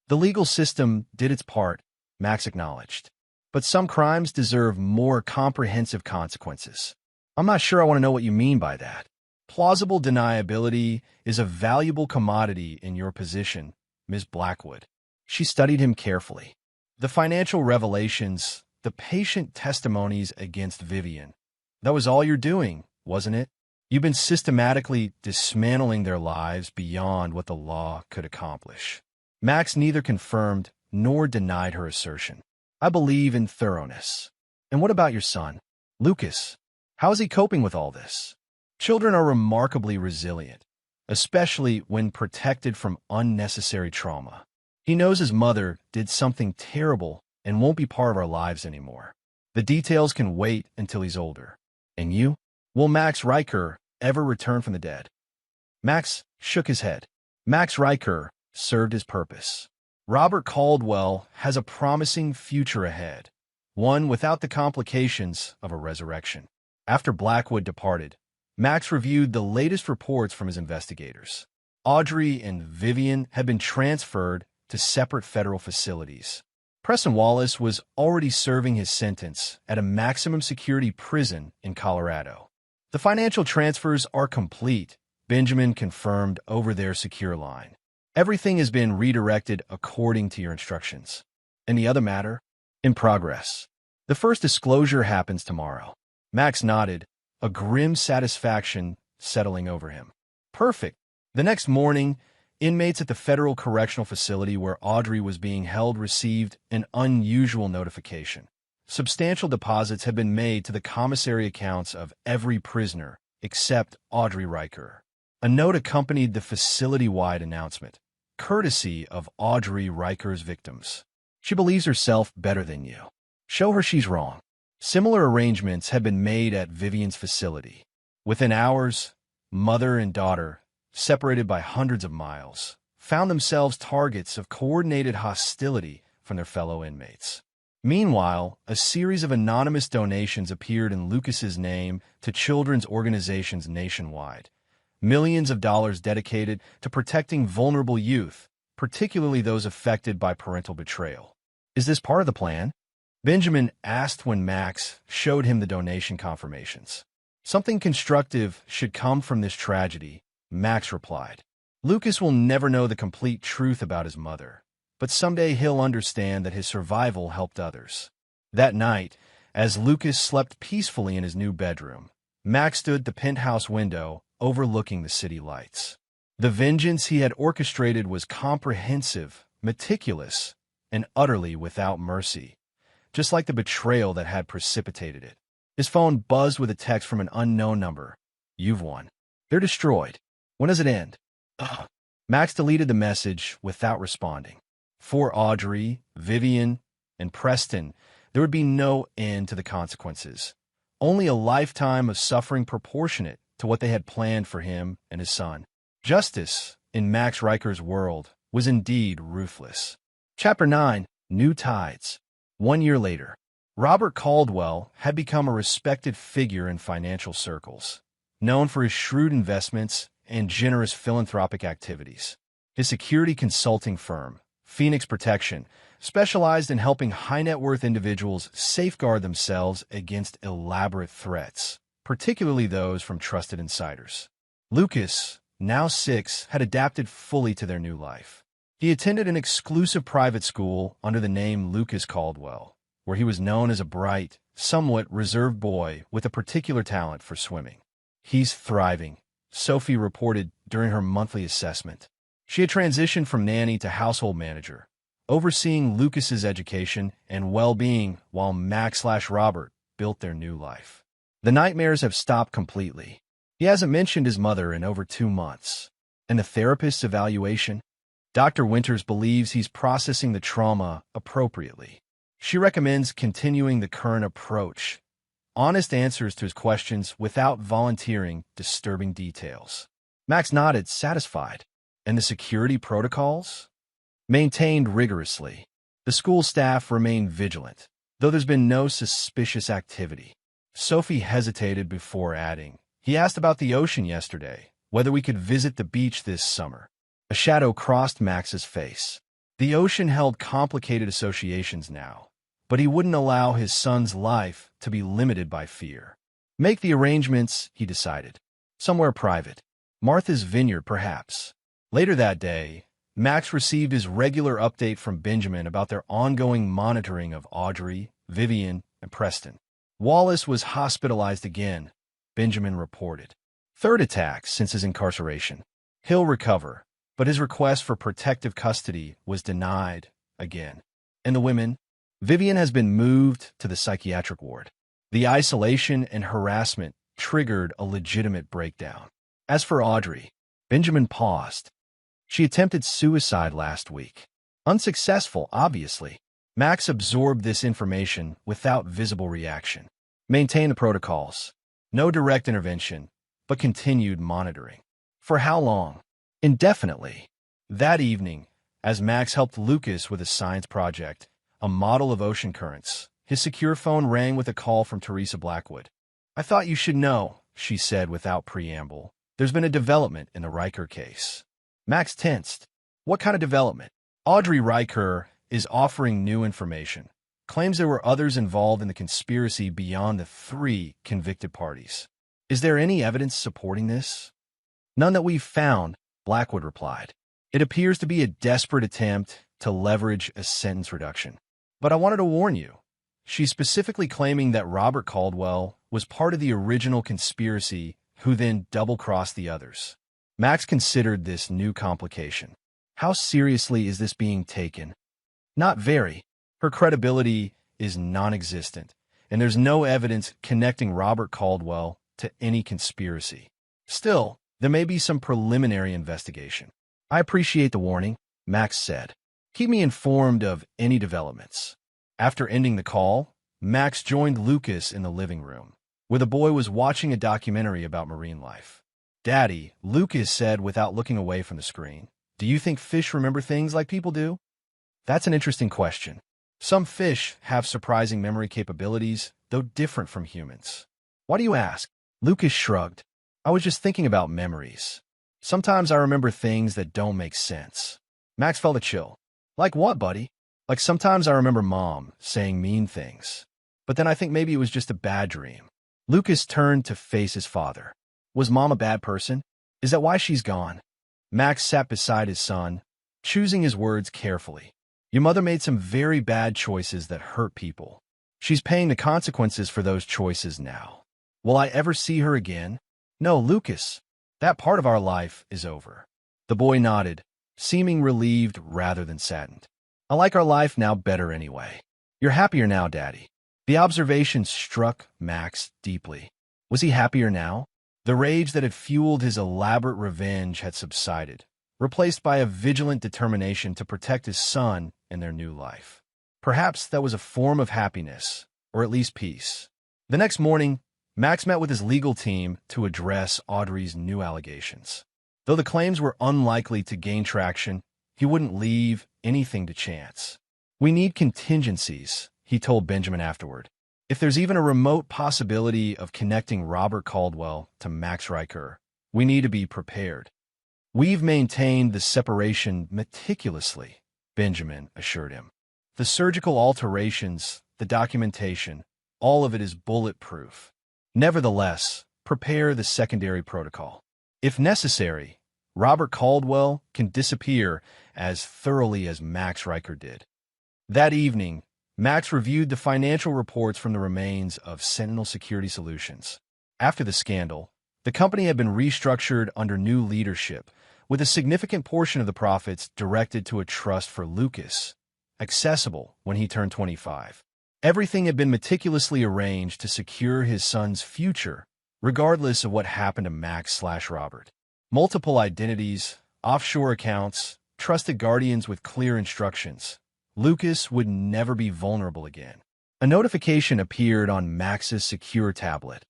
The legal system did its part, Max acknowledged. But some crimes deserve more comprehensive consequences. I'm not sure I want to know what you mean by that. Plausible deniability is a valuable commodity in your position, Ms. Blackwood. She studied him carefully. The financial revelations, the patient testimonies against Vivian. That was all you're doing, wasn't it? You've been systematically dismantling their lives beyond what the law could accomplish. Max neither confirmed nor denied her assertion. I believe in thoroughness. And what about your son, Lucas? How is he coping with all this? Children are remarkably resilient, especially when protected from unnecessary trauma. He knows his mother did something terrible and won't be part of our lives anymore. The details can wait until he's older. And you? Will Max Riker ever return from the dead? Max shook his head. Max Riker served his purpose. Robert Caldwell has a promising future ahead, one without the complications of a resurrection. After Blackwood departed, Max reviewed the latest reports from his investigators. Audrey and Vivian had been transferred to separate federal facilities. Preston Wallace was already serving his sentence at a maximum security prison in Colorado. The financial transfers are complete, Benjamin confirmed over their secure line. Everything has been redirected according to your instructions. Any other matter? In progress. The first disclosure happens tomorrow. Max nodded, a grim satisfaction settling over him. Perfect. The next morning, inmates at the federal correctional facility where Audrey was being held received an unusual notification. Substantial deposits had been made to the commissary accounts of every prisoner except Audrey Riker. A note accompanied the facility-wide announcement, courtesy of Audrey Riker's victims. She believes herself better than you. Show her she's wrong. Similar arrangements had been made at Vivian's facility. Within hours, mother and daughter, separated by hundreds of miles, found themselves targets of coordinated hostility from their fellow inmates. Meanwhile, a series of anonymous donations appeared in Lucas's name to children's organizations nationwide. Millions of dollars dedicated to protecting vulnerable youth, particularly those affected by parental betrayal. Is this part of the plan? Benjamin asked when Max showed him the donation confirmations. Something constructive should come from this tragedy, Max replied. Lucas will never know the complete truth about his mother, but someday he'll understand that his survival helped others. That night, as Lucas slept peacefully in his new bedroom, Max stood at the penthouse window overlooking the city lights. The vengeance he had orchestrated was comprehensive, meticulous, and utterly without mercy, just like the betrayal that had precipitated it. His phone buzzed with a text from an unknown number. "You've won. They're destroyed. When does it end?" Ugh. Max deleted the message without responding. For Audrey, Vivian, and Preston, there would be no end to the consequences. Only a lifetime of suffering proportionate to what they had planned for him and his son. Justice, in Max Riker's world, was indeed ruthless. Chapter 9, New Tides. 1 year later, Robert Caldwell had become a respected figure in financial circles, known for his shrewd investments and generous philanthropic activities. His security consulting firm, Phoenix Protection, specialized in helping high-net-worth individuals safeguard themselves against elaborate threats, particularly those from trusted insiders. Lucas, now 6, had adapted fully to their new life. He attended an exclusive private school under the name Lucas Caldwell, where he was known as a bright, somewhat reserved boy with a particular talent for swimming. "He's thriving," Sophie reported during her monthly assessment. She had transitioned from nanny to household manager, overseeing Lucas's education and well-being while Max/Robert built their new life. The nightmares have stopped completely. He hasn't mentioned his mother in over 2 months. And the therapist's evaluation? Dr. Winters believes he's processing the trauma appropriately. She recommends continuing the current approach, honest answers to his questions without volunteering disturbing details. Max nodded, satisfied. And the security protocols? Maintained rigorously. The school staff remain vigilant, though there's been no suspicious activity. Sophie hesitated before adding, "He asked about the ocean yesterday, whether we could visit the beach this summer." A shadow crossed Max's face. The ocean held complicated associations now, but he wouldn't allow his son's life to be limited by fear. Make the arrangements, he decided. Somewhere private. Martha's Vineyard, perhaps. Later that day, Max received his regular update from Benjamin about their ongoing monitoring of Audrey, Vivian, and Preston. Wallace was hospitalized again, Benjamin reported. 3rd attack since his incarceration. He'll recover, but his request for protective custody was denied again. And the women? Vivian has been moved to the psychiatric ward. The isolation and harassment triggered a legitimate breakdown. As for Audrey, Benjamin paused. She attempted suicide last week. Unsuccessful, obviously. Max absorbed this information without visible reaction. Maintain the protocols. No direct intervention, but continued monitoring. For how long? Indefinitely. That evening, as Max helped Lucas with a science project, a model of ocean currents, his secure phone rang with a call from Teresa Blackwood. "I thought you should know," she said without preamble. "There's been a development in the Riker case." Max tensed. What kind of development? Audrey Riker is offering new information. Claims there were others involved in the conspiracy beyond the 3 convicted parties. Is there any evidence supporting this? None that we've found, Blackwood replied. It appears to be a desperate attempt to leverage a sentence reduction. But I wanted to warn you. She's specifically claiming that Robert Caldwell was part of the original conspiracy who then double-crossed the others. Max considered this new complication. How seriously is this being taken? Not very. Her credibility is non-existent, and there's no evidence connecting Robert Caldwell to any conspiracy. Still, there may be some preliminary investigation. I appreciate the warning, Max said. Keep me informed of any developments. After ending the call, Max joined Lucas in the living room, where the boy was watching a documentary about marine life. "Daddy," Lucas said without looking away from the screen, "do you think fish remember things like people do?" That's an interesting question. Some fish have surprising memory capabilities, though different from humans. Why do you ask? Lucas shrugged. I was just thinking about memories. Sometimes I remember things that don't make sense. Max felt a chill. Like what, buddy? Like sometimes I remember Mom saying mean things. But then I think maybe it was just a bad dream. Lucas turned to face his father. Was Mom a bad person? Is that why she's gone? Max sat beside his son, choosing his words carefully. Your mother made some very bad choices that hurt people. She's paying the consequences for those choices now. Will I ever see her again? No, Lucas. That part of our life is over. The boy nodded, seeming relieved rather than saddened. I like our life now better anyway. You're happier now, Daddy. The observation struck Max deeply. Was he happier now? The rage that had fueled his elaborate revenge had subsided, replaced by a vigilant determination to protect his son and their new life. Perhaps that was a form of happiness, or at least peace. The next morning, Max met with his legal team to address Audrey's new allegations. Though the claims were unlikely to gain traction, he wouldn't leave anything to chance. We need contingencies, he told Benjamin afterward. If there's even a remote possibility of connecting Robert Caldwell to Max Riker, we need to be prepared. We've maintained the separation meticulously, Benjamin assured him. The surgical alterations, the documentation, all of it is bulletproof. Nevertheless, prepare the secondary protocol. If necessary, Robert Caldwell can disappear as thoroughly as Max Riker did. That evening, Max reviewed the financial reports from the remains of Sentinel Security Solutions. After the scandal, the company had been restructured under new leadership, with a significant portion of the profits directed to a trust for Lucas, accessible when he turned 25. Everything had been meticulously arranged to secure his son's future, regardless of what happened to Max/Robert. Multiple identities, offshore accounts, trusted guardians with clear instructions. Lucas would never be vulnerable again. A notification appeared on Max's secure tablet.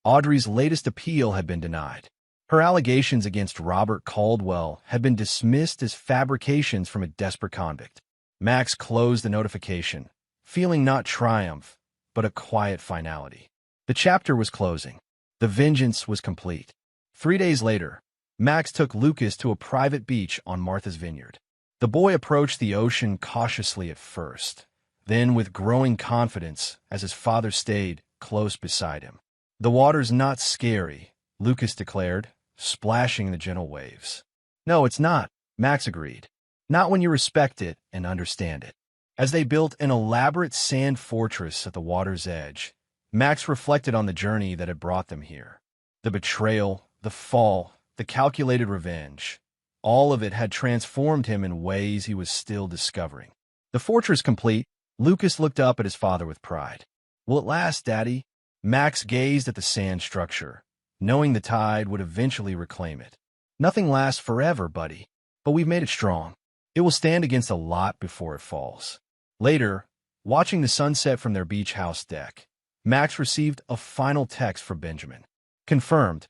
Audrey's latest appeal had been denied. Her allegations against Robert Caldwell had been dismissed as fabrications from a desperate convict. Max closed the notification, feeling not triumph, but a quiet finality. The chapter was closing. The vengeance was complete. 3 days later, Max took Lucas to a private beach on Martha's Vineyard. The boy approached the ocean cautiously at first, then with growing confidence as his father stayed close beside him. The water's not scary, Lucas declared, splashing in the gentle waves. No, it's not, Max agreed. Not when you respect it and understand it. As they built an elaborate sand fortress at the water's edge, Max reflected on the journey that had brought them here. The betrayal, the fall, the calculated revenge. All of it had transformed him in ways he was still discovering. The fortress complete, Lucas looked up at his father with pride. Will it last, Daddy? Max gazed at the sand structure, knowing the tide would eventually reclaim it. Nothing lasts forever, buddy, but we've made it strong. It will stand against a lot before it falls. Later, watching the sunset from their beach house deck, Max received a final text from Benjamin. Confirmed.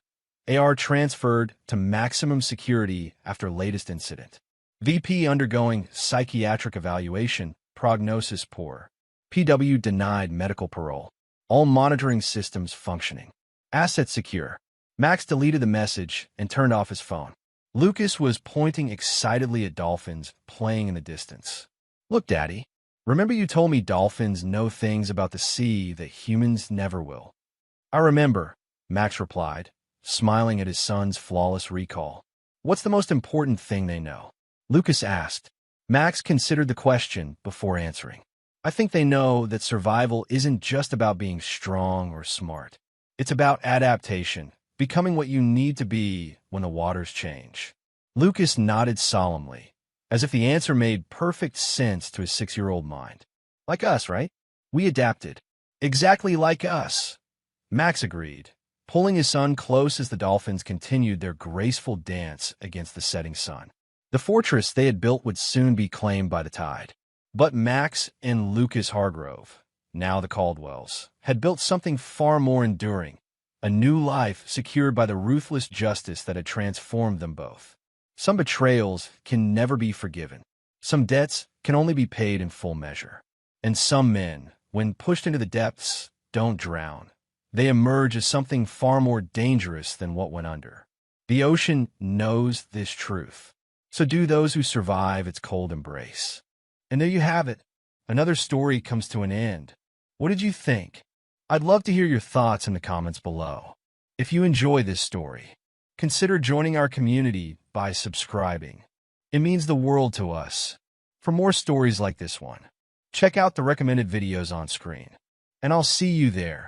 AR transferred to maximum security after latest incident. VP undergoing psychiatric evaluation, prognosis poor. PW denied medical parole. All monitoring systems functioning. Assets secure. Max deleted the message and turned off his phone. Lucas was pointing excitedly at dolphins playing in the distance. Look, Daddy, remember you told me dolphins know things about the sea that humans never will? I remember, Max replied, smiling at his son's flawless recall. What's the most important thing they know? Lucas asked. Max considered the question before answering. I think they know that survival isn't just about being strong or smart. It's about adaptation, becoming what you need to be when the waters change. Lucas nodded solemnly, as if the answer made perfect sense to his 6-year-old mind. Like us, right? We adapted. Exactly like us. Max agreed, pulling his son close as the dolphins continued their graceful dance against the setting sun. The fortress they had built would soon be claimed by the tide. But Max and Lucas Hargrove, now the Caldwells, had built something far more enduring, a new life secured by the ruthless justice that had transformed them both. Some betrayals can never be forgiven. Some debts can only be paid in full measure. And some men, when pushed into the depths, don't drown. They emerge as something far more dangerous than what went under. The ocean knows this truth. So do those who survive its cold embrace. And there you have it. Another story comes to an end. What did you think? I'd love to hear your thoughts in the comments below. If you enjoy this story, consider joining our community by subscribing. It means the world to us. For more stories like this one, check out the recommended videos on screen. And I'll see you there.